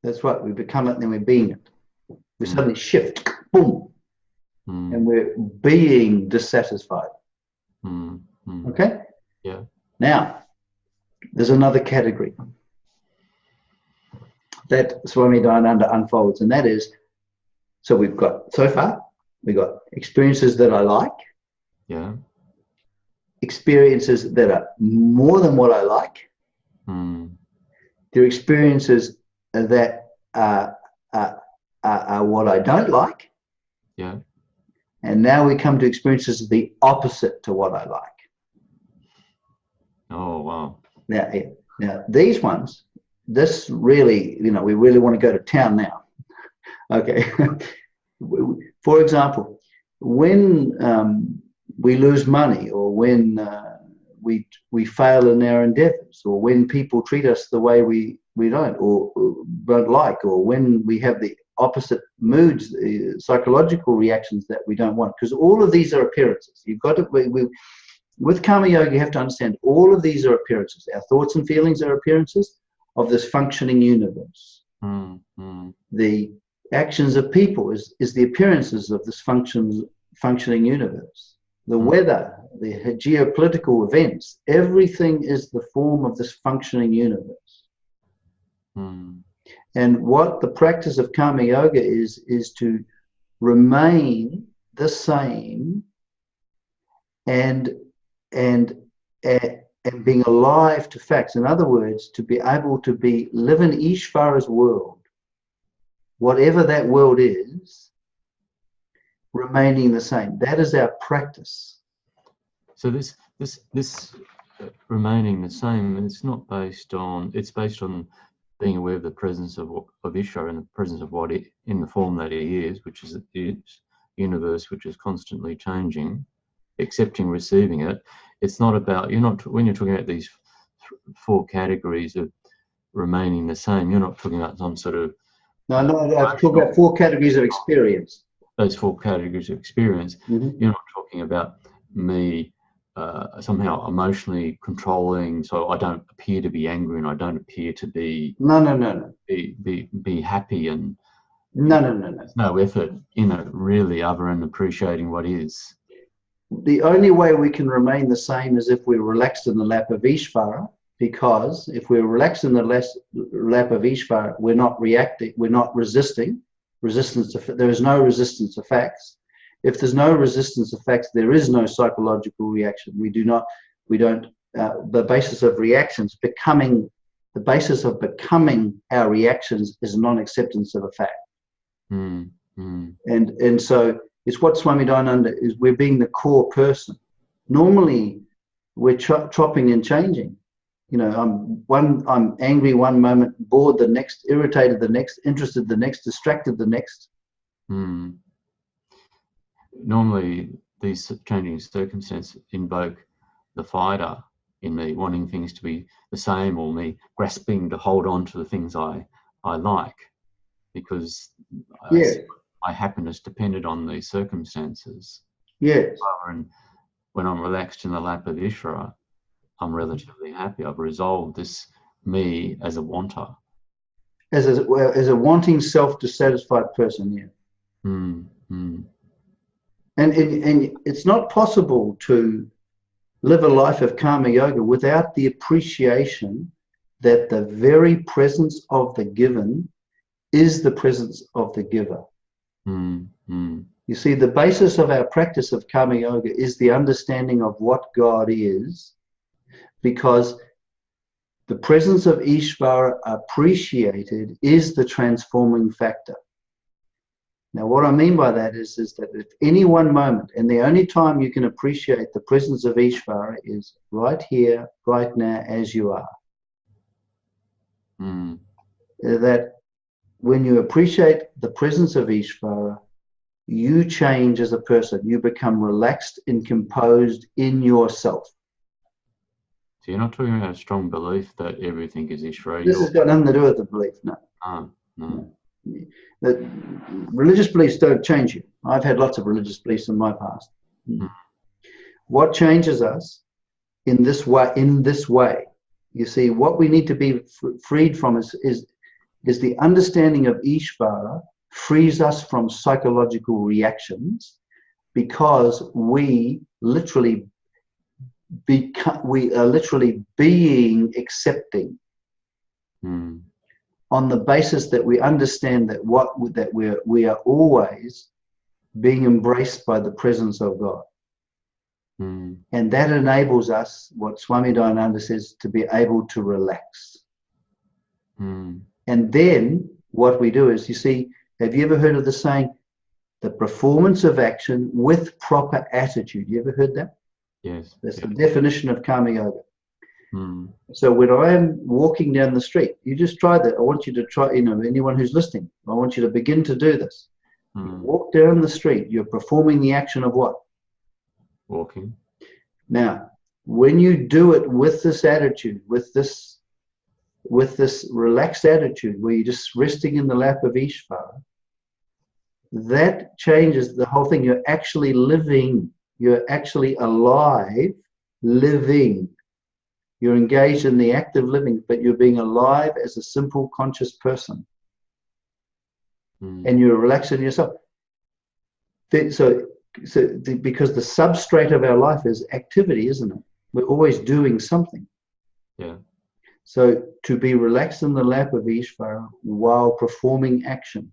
That's right. We become it and then we're being it. We suddenly shift, boom, and we're being dissatisfied. Okay? Yeah. Now, there's another category that Swami Dayananda unfolds, and that is, so we've got, so far, we've got experiences that I like, experiences that are more than what I like, there are experiences that are what I don't like, and now we come to experiences the opposite to what I like. Oh, wow. Now these ones, this really, we really want to go to town now. Okay. For example, when we lose money, or when we fail in our endeavors, or when people treat us the way we don't, or don't like, or when we have the opposite moods, psychological reactions that we don't want, because all of these are appearances. You've got to, with Karma Yoga, you have to understand all of these are appearances. Our thoughts and feelings are appearances of this functioning universe. The actions of people is the appearances of this functioning universe. The weather, the geopolitical events, everything is the form of this functioning universe. And what the practice of Karma Yoga is to remain the same and being alive to facts. In other words, to be able to live in Ishvara's world, whatever that world is, remaining the same. That is our practice. So this remaining the same, and it's not based on, it's based on being aware of the presence of Ishvara, and the presence of what in the form that he is, which is the universe, which is constantly changing, accepting, receiving it. It's not about, when you're talking about these four categories of remaining the same, you're not talking about some sort of... No, I'm talking about four categories of experience. Those four categories of experience. You're not talking about me somehow emotionally controlling, so I don't appear to be angry and I don't appear to be... No. Be happy and No, no, no, no. There's no effort in it really other than appreciating what is. The only way we can remain the same is if we're relaxed in the lap of Ishvara, because if we're relaxed in the lap of Ishvara, we're not reacting, we're not resisting. There is no resistance to facts. If there's no resistance to facts, there is no psychological reaction. The basis of reactions the basis of becoming our reactions is non-acceptance of a fact. And so it's what Swami Dayananda is. We're being the core person. Normally, we're chopping and changing. You know, I'm angry one moment, bored the next, irritated the next, interested the next, distracted the next. Normally, these changing circumstances invoke the fighter in me wanting things to be the same, or me grasping to hold on to the things I like, because my happiness depended on these circumstances. Yes. And when I'm relaxed in the lap of Ishvara, I'm relatively happy. I've resolved this me as a wanter. As a wanting, self-dissatisfied person, yeah. And it's not possible to live a life of karma yoga without the appreciation that the very presence of the given is the presence of the giver. You see, the basis of our practice of karma yoga is the understanding of what God is, because the presence of Ishvara appreciated is the transforming factor. Now, what I mean by that is that at any one moment, and the only time you can appreciate the presence of Ishvara is right here, right now, as you are. That when you appreciate the presence of Ishvara, you change as a person. You become relaxed and composed in yourself. So you're not talking about a strong belief that everything is Ishvara. This has got nothing to do with the belief, no. No. That religious beliefs don't change you. I've had lots of religious beliefs in my past. What changes us in this way, you see, what we need to be freed from is the understanding of Ishvara frees us from psychological reactions, because we are literally being accepting. On the basis that we understand that we are always being embraced by the presence of God. And that enables us, what Swami Dayananda says, to be able to relax. And then what we do is, you see, have you ever heard of the saying, the performance of action with proper attitude? You ever heard that? Yes. That's the definition of karma yoga. So when I am walking down the street, you just try that. I want you to try, anyone who's listening, I want you to begin to do this. You walk down the street, you're performing the action of what? Walking. Now, when you do it with this attitude, with this relaxed attitude, where you're just resting in the lap of Ishvara, that changes the whole thing. You're actually living, you're actually alive, living. You're engaged in the act of living, but you're being alive as a simple conscious person. And you're relaxing yourself. Because the substrate of our life is activity, isn't it? We're always doing something. Yeah. So to be relaxed in the lap of Ishvara while performing action,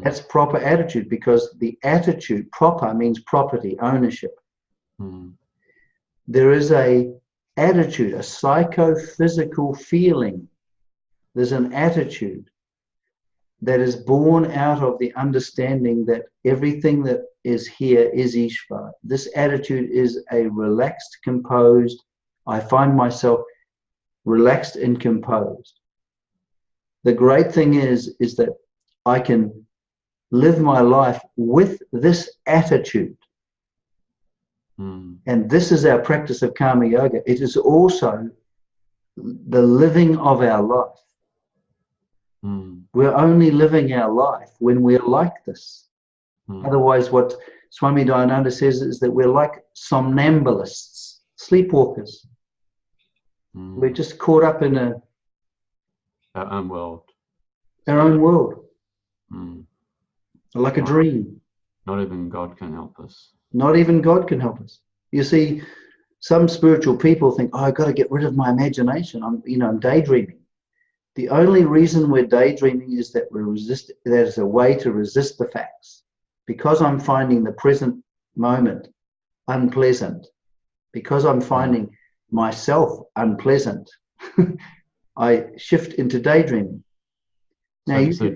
that's proper attitude, because the attitude, proper means property, ownership. There is a attitude, a psychophysical feeling. There's an attitude that is born out of the understanding that everything that is here is Ishvara. This attitude is a relaxed, composed, I find myself relaxed and composed. The great thing is that I can live my life with this attitude. And this is our practice of karma yoga. It is also the living of our life. We're only living our life when we're like this. Otherwise, what Swami Dayananda says is that we're like somnambulists, sleepwalkers. We're just caught up in our own world. Our own world. Mm. like a dream. Not even God can help us. Not even God can help us. You see, some spiritual people think, oh, I've got to get rid of my imagination. I'm daydreaming. The only reason we're daydreaming is that there's a way to resist the facts. Because I'm finding the present moment unpleasant, because I'm finding myself unpleasant, I shift into daydreaming. Now, So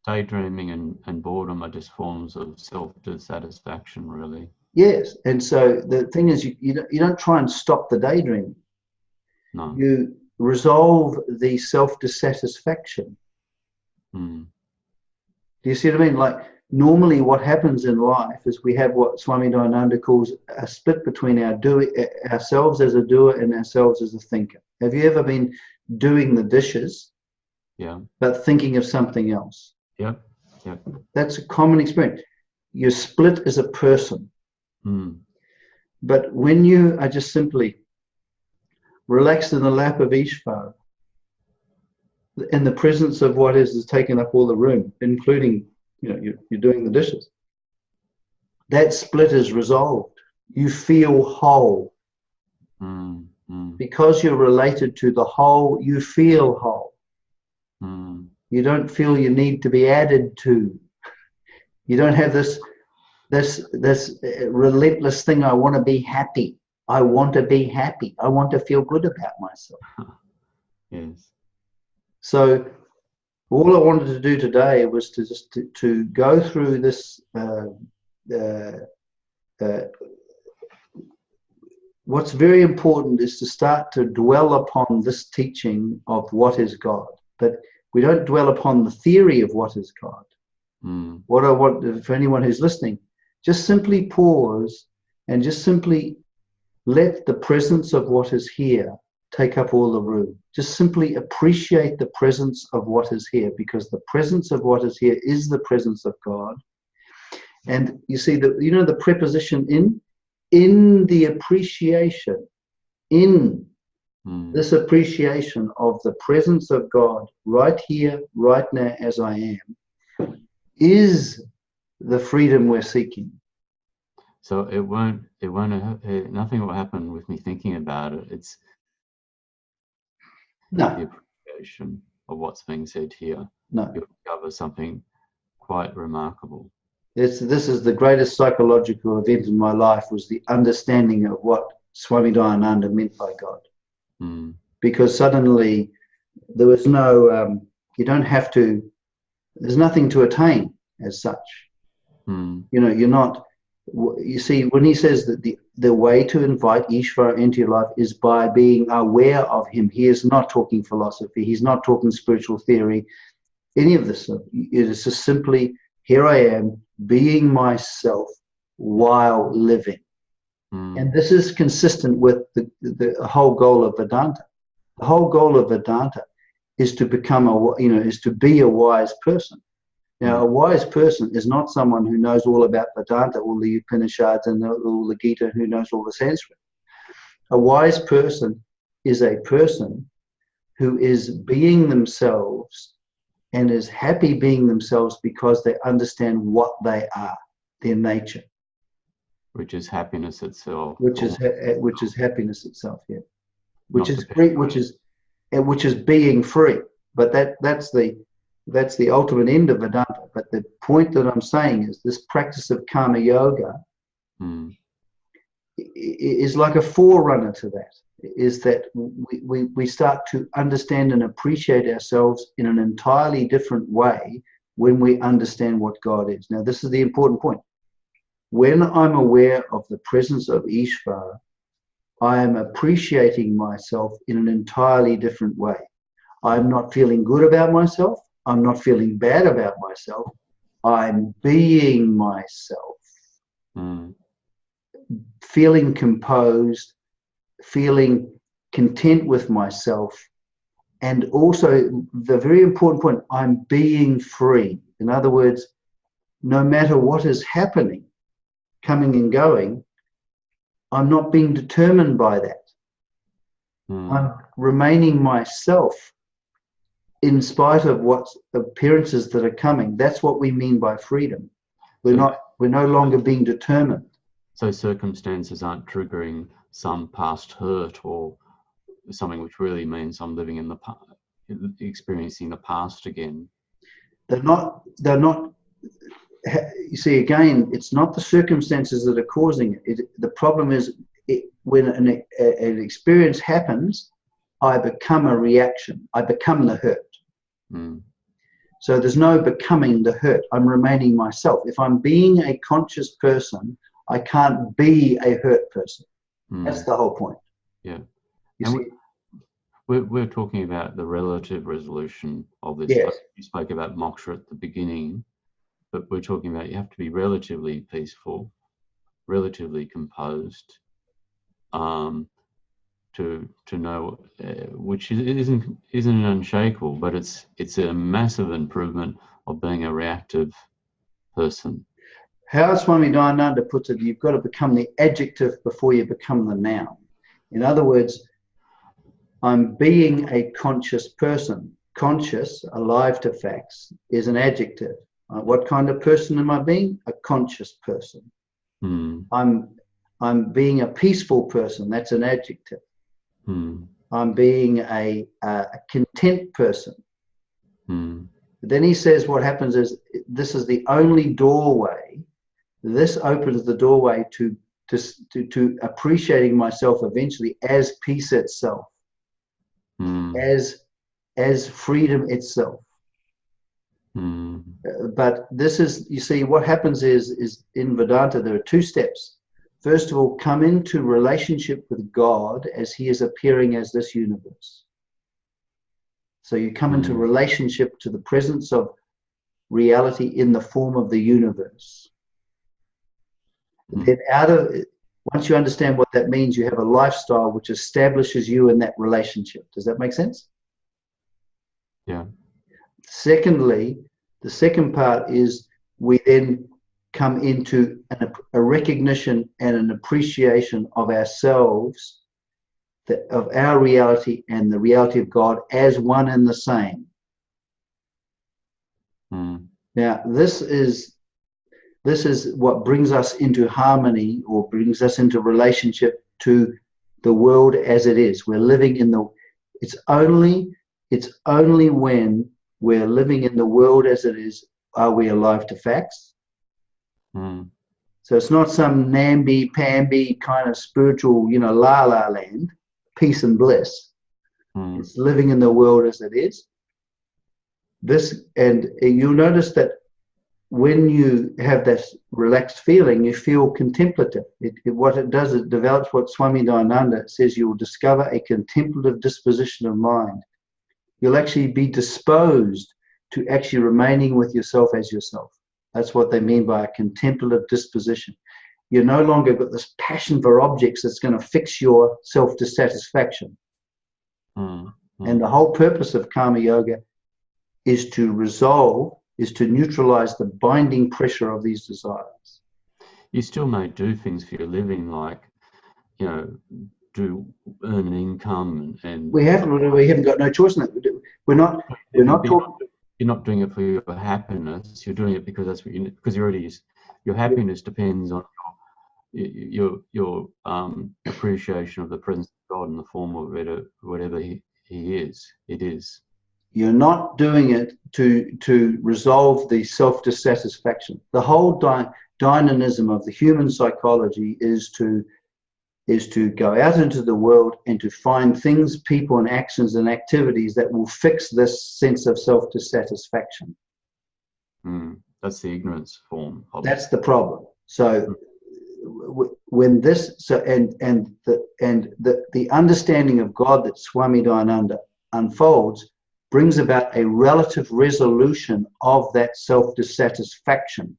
daydreaming and boredom are just forms of self-dissatisfaction, really. yes, and so the thing is, you don't try and stop the daydreaming. No. You resolve the self-dissatisfaction. Do you see what I mean? Like, normally what happens in life is we have what Swami Dayananda calls a split between ourselves as a doer and ourselves as a thinker. Have you ever been doing the dishes, but thinking of something else? Yep. That's a common experience. You're split as a person. But when you are just simply relaxed in the lap of Ishvara, in the presence of what is taking up all the room, including, you're doing the dishes, that split is resolved. You feel whole. Because you're related to the whole, you feel whole. You don't feel you need to be added to. You don't have this relentless thing, I want to be happy. I want to be happy. I want to feel good about myself. Yes. So all I wanted to do today was to go through this. What's very important is to start to dwell upon this teaching of what is God. But we don't dwell upon the theory of what is God. What I want for anyone who's listening, just simply pause and just simply let the presence of what is here take up all the room. Just simply appreciate the presence of what is here, because the presence of what is here is the presence of God. And you see the preposition in the appreciation, in this appreciation of the presence of God right here, right now, as I am, is the freedom we're seeking. So nothing will happen with me thinking about it. It's the appreciation of what's being said here. You'll discover something quite remarkable. This is the greatest psychological event in my life, was the understanding of what Swami Dayananda meant by God. Because suddenly there was no, you don't have to, there's nothing to attain as such. You're not, you see, when he says that the way to invite Ishvara into your life is by being aware of him, he is not talking philosophy, he's not talking spiritual theory, any of this. It is just simply, here I am, being myself while living. And this is consistent with the whole goal of Vedanta. The whole goal of Vedanta is to become is to be a wise person. Now, a wise person is not someone who knows all about Vedanta, all the Upanishads and all the Gita, who knows all the Sanskrit. A wise person is a person who is being themselves and is happy being themselves because they understand what they are, their nature. Which is happiness itself. Which is happiness itself, yeah. Which is free, which is being free. But that's the ultimate end of Vedanta. But the point that I'm saying is this practice of karma yoga is like a forerunner to that. Is that we start to understand and appreciate ourselves in an entirely different way when we understand what God is. Now, this is the important point. When I'm aware of the presence of Ishvara, I am appreciating myself in an entirely different way. I'm not feeling good about myself. I'm not feeling bad about myself. I'm being myself. Feeling composed, feeling content with myself. And also, the very important point, I'm being free. In other words, no matter what is happening, coming and going, I'm not being determined by that. I'm remaining myself in spite of what appearances that are coming. That's what we mean by freedom. We're no longer being determined. So circumstances aren't triggering some past hurt or something which really means I'm living in the past, experiencing the past again. They're not, you see, again, it's not the circumstances that are causing it. The problem is when an experience happens, I become a reaction. I become the hurt. Mm. So there's no becoming the hurt. I'm remaining myself. If I'm being a conscious person, I can't be a hurt person. Mm. That's the whole point. Yeah. You and see? We're talking about the relative resolution of this. Yes. You spoke about moksha at the beginning, but we're talking about you have to be relatively peaceful, relatively composed, to know, which isn't unshakable, but it's a massive improvement of being a reactive person. How Swami Dayananda puts it, you've got to become the adjective before you become the noun. In other words, I'm being a conscious person. Conscious, alive to facts, is an adjective. What kind of person am I being? A conscious person. Hmm. I'm being a peaceful person. That's an adjective. Hmm. I'm being a content person. Hmm. Then he says what happens is this is the only doorway. This opens the doorway to appreciating myself eventually as peace itself, as freedom itself. But this is, you see, what happens is in Vedanta there are two steps. First of all, come into relationship with God as he is appearing as this universe. So you come into relationship to the presence of reality in the form of the universe. Then once you understand what that means, you have a lifestyle which establishes you in that relationship. Does that make sense? Yeah. Secondly, the second part is we then come into a recognition and an appreciation of ourselves, of our reality and the reality of God as one and the same. Now, this is what brings us into harmony, or brings us into relationship to the world as it is. We're living in it's only when we're living in the world as it is are we alive to facts. So it's not some namby-pamby kind of spiritual, la-la land, peace and bliss. It's living in the world as it is. And you'll notice that when you have this relaxed feeling, you feel contemplative. What it does, it develops what Swami Dayananda says, you will discover a contemplative disposition of mind. You'll actually be disposed to actually remaining with yourself as yourself. That's what they mean by a contemplative disposition. You're no longer got this passion for objects that's going to fix your self-dissatisfaction. And the whole purpose of karma yoga is to neutralize the binding pressure of these desires. You still may do things for your living, like, earn an income, and we haven't got no choice in that. We're not talking. You're not doing it for your happiness. You're doing it because that's what because your happiness depends on your appreciation of the presence of God in the form of whatever he is. It is. You're not doing it to resolve the self-dissatisfaction. The whole dynamism of the human psychology is to go out into the world and to find things, people, and actions and activities that will fix this sense of self-dissatisfaction. That's the ignorance form. That's the problem. So when this, the understanding of God that Swami Dayananda unfolds brings about a relative resolution of that self-dissatisfaction.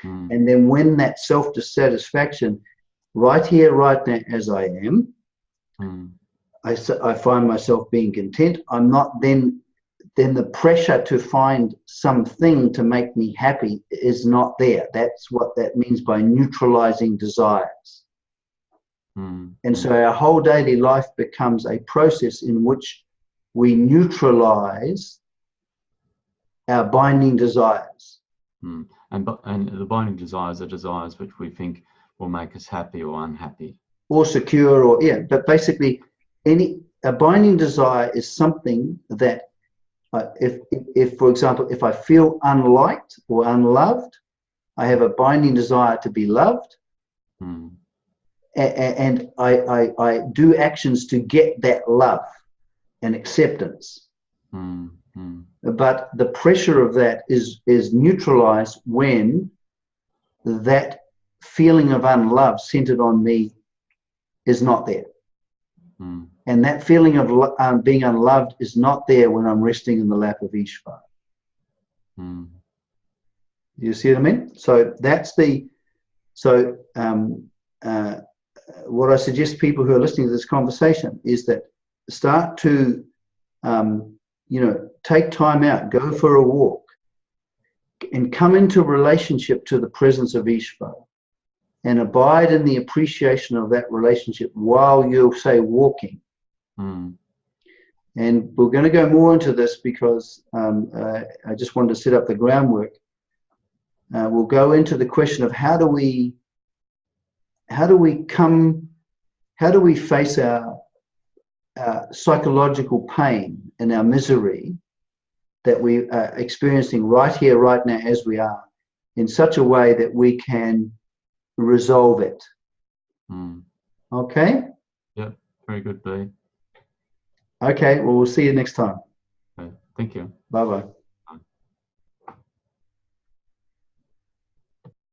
And then when that self-dissatisfaction, right here, right now, as I am, I find myself being content. I'm not then the pressure to find something to make me happy is not there. That's what that means by neutralizing desires. And so our whole daily life becomes a process in which we neutralize our binding desires. And the binding desires are desires which we think will make us happy or unhappy. Or secure, or yeah, but basically a binding desire is something that if for example, if I feel unliked or unloved, I have a binding desire to be loved. And I do actions to get that love and acceptance. But the pressure of that is neutralized when that feeling of unlove centered on me is not there. And that feeling of being unloved is not there when I'm resting in the lap of Ishvara. You see what I mean? So that's what I suggest people who are listening to this conversation is that start to, take time out, go for a walk, and come into relationship to the presence of Ishvara, and abide in the appreciation of that relationship while you're, say, walking. And we're going to go more into this because I just wanted to set up the groundwork. We'll go into the question of how do we face our psychological pain and our misery that we are experiencing right here, right now, as we are, in such a way that we can resolve it. Okay? Yep, very good, Bede. Okay, well, we'll see you next time. Okay, thank you. Bye-bye.